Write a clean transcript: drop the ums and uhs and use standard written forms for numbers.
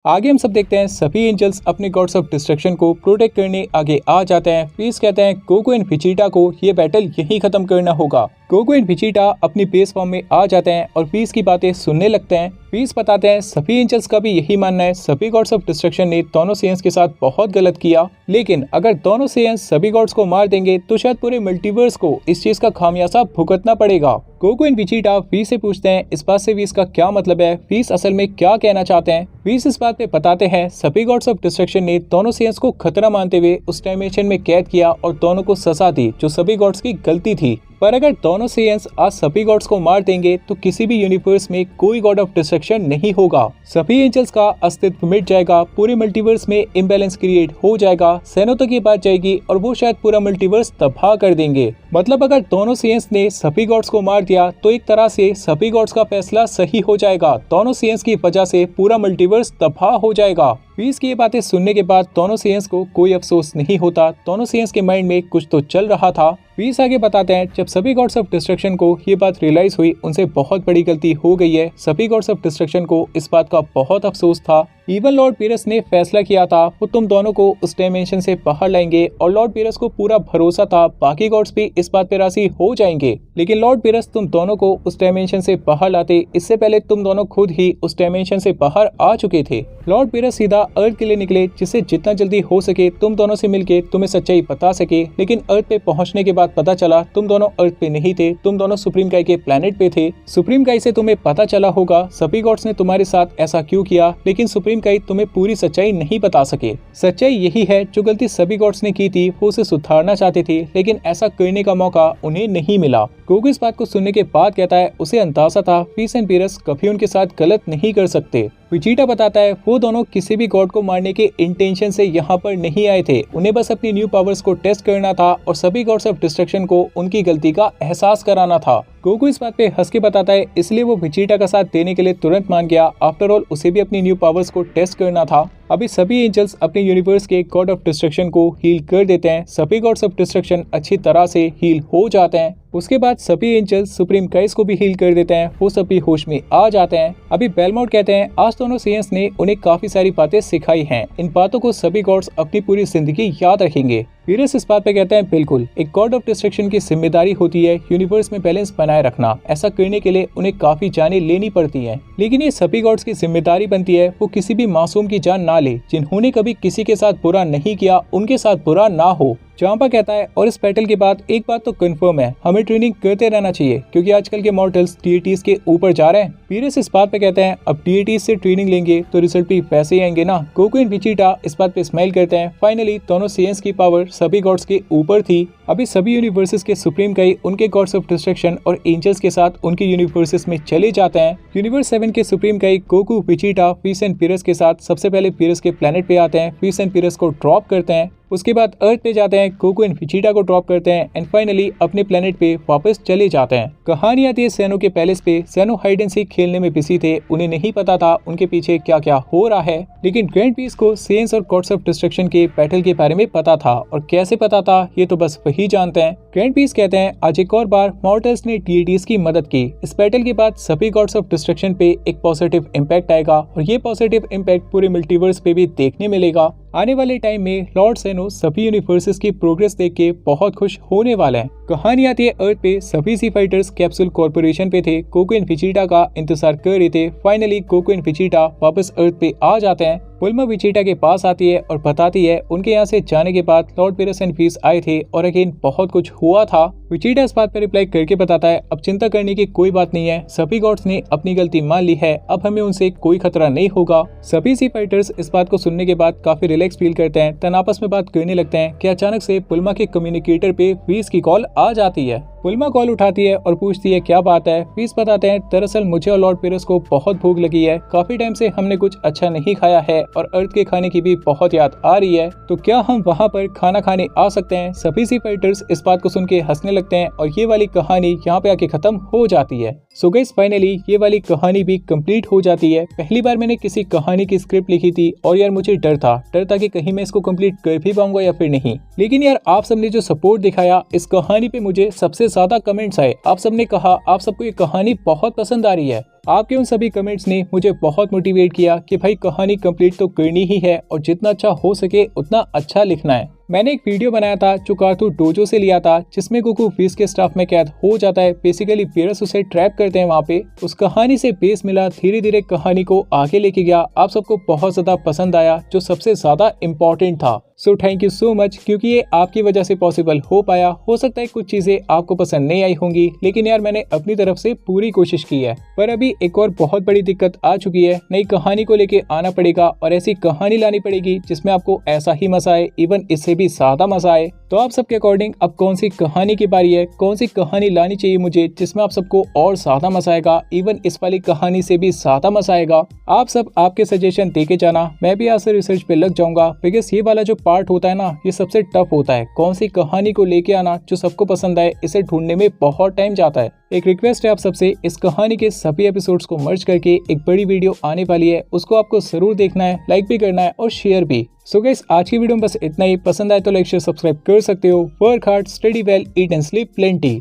आगे हम सब देखते हैं सभी एंजल्स अपने गॉड्स ऑफ डिस्ट्रक्शन को प्रोटेक्ट करने आगे आ जाते हैं। पीस कहते हैं गोकू एंड विजिटा को ये बैटल यही खत्म करना होगा। गोकू एंड विजिटा अपनी बेस फॉर्म में आ जाते हैं और पीस की बातें सुनने लगते हैं। पीस बताते हैं सभी एंजल्स का भी यही मानना है सभी गॉड्स ऑफ डिस्ट्रक्शन ने दोनों सेयंस के साथ बहुत गलत किया, लेकिन अगर दोनों सेयंस सभी गॉड्स को मार देंगे तो शायद पूरे मल्टीवर्स को इस चीज का खामियाजा भुगतना पड़ेगा। गोकू एंड विजिटा वीस से पूछते हैं इस बात से वीस का क्या मतलब है, वीस असल में क्या कहना चाहते हैं। वीस इस बात पे बताते हैं सभी गॉड्स ऑफ डिस्ट्रक्शन ने दोनों सेयंस को खतरा मानते हुए उस डायमेंशन में कैद किया और दोनों को सजा दी जो सभी गॉड्स की गलती थी। पर अगर दोनों सेयंस आज सभी गॉड्स को मार देंगे तो किसी भी यूनिवर्स में कोई गॉड ऑफ डिस्ट्रक्शन नहीं होगा। सभी एंजल्स का अस्तित्व मिट जाएगा, पूरे मल्टीवर्स में इम्बैलेंस क्रिएट हो जाएगा, सेनो तक ये बात जाएगी और वो शायद पूरा मल्टीवर्स तबाह कर देंगे। मतलब अगर दोनों सेयंस ने सभी गॉड्स को मार दिया तो एक तरह से सभी गॉड्स का फैसला सही हो जाएगा। दोनों सेयंस की वजह से पूरा मल्टीवर्स तबाह हो जाएगा। पीस की ये बातें सुनने के बाद दोनों सेयंस को कोई अफसोस नहीं होता। दोनों सेयंस के माइंड में कुछ तो चल रहा था। पीस आगे बताते हैं जब सभी गॉड्स ऑफ डिस्ट्रक्शन को ये बात रियलाइज हुई उनसे बहुत बड़ी गलती हो गई है। सभी गॉड्स ऑफ डिस्ट्रक्शन को इस बात का बहुत अफसोस था। इवन लॉर्ड पीरस ने फैसला किया था वो तुम दोनों को उस डायमेंशन से बाहर लाएंगे और लॉर्ड पीरस को पूरा भरोसा था बाकी गॉड्स भी इस बात पे राजी हो जाएंगे, लेकिन लॉर्ड पीरस तुम दोनों को उस डायमेंशन से बाहर लाते इससे पहले तुम दोनों खुद ही उस डायमेंशन से बाहर आ चुके थे। लॉर्ड पीरस सीधा अर्थ के लिए निकले जिससे जितना जल्दी हो सके तुम दोनों से मिलके तुम्हें सच्चाई बता सके, लेकिन अर्थ पे पहुंचने के बाद पता चला तुम दोनों अर्थ पे नहीं थे, तुम दोनों सुप्रीम काई के प्लेनेट पे थे। सुप्रीम काई से तुम्हें पता चला होगा सभी गॉड्स ने तुम्हारे साथ ऐसा क्यों किया, लेकिन सुप्रीम काई तुम्हें पूरी सच्चाई नहीं बता सके। सच्चाई यही है जो गलती सभी गॉड्स ने की थी वो उसे सुधारना चाहते थे, लेकिन ऐसा करने का मौका उन्हें नहीं मिला। गोकू इस बात को सुनने के बाद कहता है उसे अंदाजा था पीस एंड पीरस कभी उनके साथ गलत नहीं कर सकते। विजिटा बताता है वो दोनों किसी भी गॉड को मारने के इंटेंशन से यहाँ पर नहीं आए थे, उन्हें बस अपनी न्यू पावर्स को टेस्ट करना था और सभी गॉड्स ऑफ डिस्ट्रक्शन को उनकी गलती का एहसास कराना था। गोकू इस बात पे हंस के बताता है इसलिए वो विजिटा का साथ देने के लिए तुरंत मान गया। आफ्टर ऑल उसे भी अपनी न्यू पावर्स को टेस्ट करना था। अभी सभी एंजल्स अपने यूनिवर्स के गॉड ऑफ डिस्ट्रक्शन को हील कर देते हैं। सभी गॉड्स ऑफ डिस्ट्रक्शन अच्छी तरह से हील हो जाते हैं। उसके बाद सभी एंजल्स सुप्रीम काइस को भी हील कर देते हैं, वो सभी होश में आ जाते हैं। अभी बेलमोट कहते हैं आज दोनों सेयंस ने उन्हें काफी सारी बातें सिखाई हैं, इन बातों को सभी गॉड्स अपनी पूरी जिंदगी याद रखेंगे। पीरस इस बात पे कहते हैं बिल्कुल, एक गॉड ऑफ डिस्ट्रक्शन की जिम्मेदारी होती है यूनिवर्स में बैलेंस बनाए रखना। ऐसा करने के लिए उन्हें काफी जानें लेनी पड़ती हैं, लेकिन ये सभी गॉड्स की जिम्मेदारी बनती है वो किसी भी मासूम की जान ना ले। जिन्होंने कभी किसी के साथ बुरा नहीं किया उनके साथ बुरा ना हो। चांपा कहता है और इस बैटल के बाद एक बात तो कंफर्म है, हमें ट्रेनिंग करते रहना चाहिए क्योंकि आजकल के मॉर्टल्स डीएटीज के ऊपर जा रहे हैं। पीरस इस बात पे कहते हैं अब डीएटीज से ट्रेनिंग लेंगे तो रिजल्ट भी वैसे ही आएंगे ना। गोकू एंड विजिटा इस बात पे स्माइल करते हैं। फाइनली दोनों सेयंस की पावर सभी गॉड्स के ऊपर थी। अभी सभी यूनिवर्सेस के सुप्रीम काई उनके गॉड्स ऑफ डिस्ट्रक्शन और एंजल्स के साथ उनके यूनिवर्सेस में चले जाते हैं। यूनिवर्स 7 के सुप्रीम काई गोकू, विजिटा, पीस एंड पीरस के साथ सबसे पहले पीरस के प्लेनेट पे आते हैं। पीस एंड पीरस को ड्रॉप करते हैं, उसके बाद अर्थ पे जाते हैं, गोकू एंड विजिटा को ड्रॉप करते हैं एंड फाइनली अपने प्लेनेट पे वापस चले जाते हैं। कहानी आती है सेनो के पैलेस पे। सेनो हाइड एंड सीक खेलने में बिजी थे, उन्हें नहीं पता था उनके पीछे क्या क्या हो रहा है, लेकिन ग्रैंड पीस को सेयंस और गॉड्स ऑफ डिस्ट्रक्शन के बैटल के बारे में पता था और कैसे पता था ये तो बस वही जानते हैं। ग्रैंड पीस कहते हैं आज एक और बार मॉर्टल्स ने डीएटीज की मदद की। इस बैटल के बाद सभी गॉड्स ऑफ डिस्ट्रक्शन पे एक पॉजिटिव इम्पैक्ट आएगा और ये पॉजिटिव इम्पैक्ट पूरे मल्टीवर्स पे भी देखने मिलेगा। आने वाले टाइम में लॉर्ड सेनो सभी यूनिवर्सेस की प्रोग्रेस देख के बहुत खुश होने वाले हैं। कहानी आती है अर्थ पे। सभी सी फाइटर्स कैप्सूल कॉर्पोरेशन पे थे, गोकू एंड विजिटा का इंतजार कर रहे थे। फाइनली गोकू एंड विजिटा वापस अर्थ पे आ जाते हैं। बुल्मा विजिटा के पास आती है और बताती है उनके यहाँ से जाने के बाद लॉर्ड पीरस एंड पीस आए थे और अगेन बहुत कुछ हुआ था। विजिटा इस बात पर रिप्लाई करके बताता है अब चिंता करने की कोई बात नहीं है, सभी गॉड्स ने अपनी गलती मान ली है, अब हमें उनसे कोई खतरा नहीं होगा। सभी सी फाइटर्स इस बात को सुनने के बाद काफी रिलैक्स फील करते हैं, तन आपस में बात करने लगते हैं कि अचानक से बुल्मा के कम्युनिकेटर पे वीस की कॉल आ जाती है। बुल्मा कॉल उठाती है और पूछती है क्या बात है। वीस बताते हैं दरअसल मुझे और लॉर्ड पीरस को बहुत भूख लगी है, काफी टाइम से हमने कुछ अच्छा नहीं खाया है और अर्थ के खाने की भी बहुत याद आ रही है, तो क्या हम वहाँ पर खाना खाने आ सकते हैं। सभी सी फाइटर्स इस बात को सुन के हंसने लगते हैं और ये वाली कहानी यहाँ पे आके खत्म हो जाती है। सो गाइस फाइनली ये वाली कहानी भी कंप्लीट हो जाती है। पहली बार मैंने किसी कहानी की स्क्रिप्ट लिखी थी और यार मुझे डर था कि कहीं मैं इसको कंप्लीट कर भी पाऊंगा या फिर नहीं, लेकिन यार आप सबने जो सपोर्ट दिखाया इस कहानी पे मुझे सबसे ज्यादा कमेंट्स आए। आप सबने कहा आप सबको ये कहानी बहुत पसंद आ रही है। आपके उन सभी कमेंट्स ने मुझे बहुत मोटिवेट किया कि भाई कहानी कंप्लीट तो करनी ही है और जितना अच्छा हो सके उतना अच्छा लिखना है। मैंने एक वीडियो बनाया था जो कार्टून डोजो से लिया था, जिसमें गोकू फीस के स्टाफ में कैद हो जाता है। बेसिकली पेरेंट्स उसे ट्रैप करते हैं वहाँ पे। उस कहानी से बेस मिला, धीरे धीरे कहानी को आगे लेके गया। आप सबको बहुत ज्यादा पसंद आया, जो सबसे ज्यादा इम्पोर्टेंट था। So thank you so much, क्योंकि ये आपकी वजह से पॉसिबल हो पाया। हो सकता है कुछ चीजें आपको पसंद नहीं आई होंगी, लेकिन यार मैंने अपनी तरफ से पूरी कोशिश की है। पर अभी एक और बहुत बड़ी दिक्कत आ चुकी है, नई कहानी को लेके आना पड़ेगा और ऐसी कहानी लानी पड़ेगी जिसमें आपको ऐसा ही मजा आए, इवन इससे भी ज्यादा मजा आए। तो आप सबके अकॉर्डिंग अब कौन सी कहानी की बारी है, कौन सी कहानी लानी चाहिए मुझे जिसमें आप सबको और ज्यादा मजा आएगा, इवन इस वाली कहानी से भी ज्यादा मजा आएगा। आप सब आपके सजेशन देके जाना, मैं भी आज से रिसर्च पे लग जाऊंगा। बिकॉज ये वाला जो पार्ट होता है ना, ये सबसे टफ होता है। कौन सी कहानी को लेके आना जो सबको पसंद आए, इसे ढूंढने में बहुत टाइम जाता है। एक रिक्वेस्ट है आप सबसे, इस कहानी के सभी एपिसोड्स को मर्ज करके एक बड़ी वीडियो आने वाली है, उसको आपको जरूर देखना है, लाइक भी करना है और शेयर भी। सो गाइस, आज की वीडियो में बस इतना ही। पसंद आए तो लाइक शेयर सब्सक्राइब कर सकते हो। Work hard, study well, eat and sleep plenty.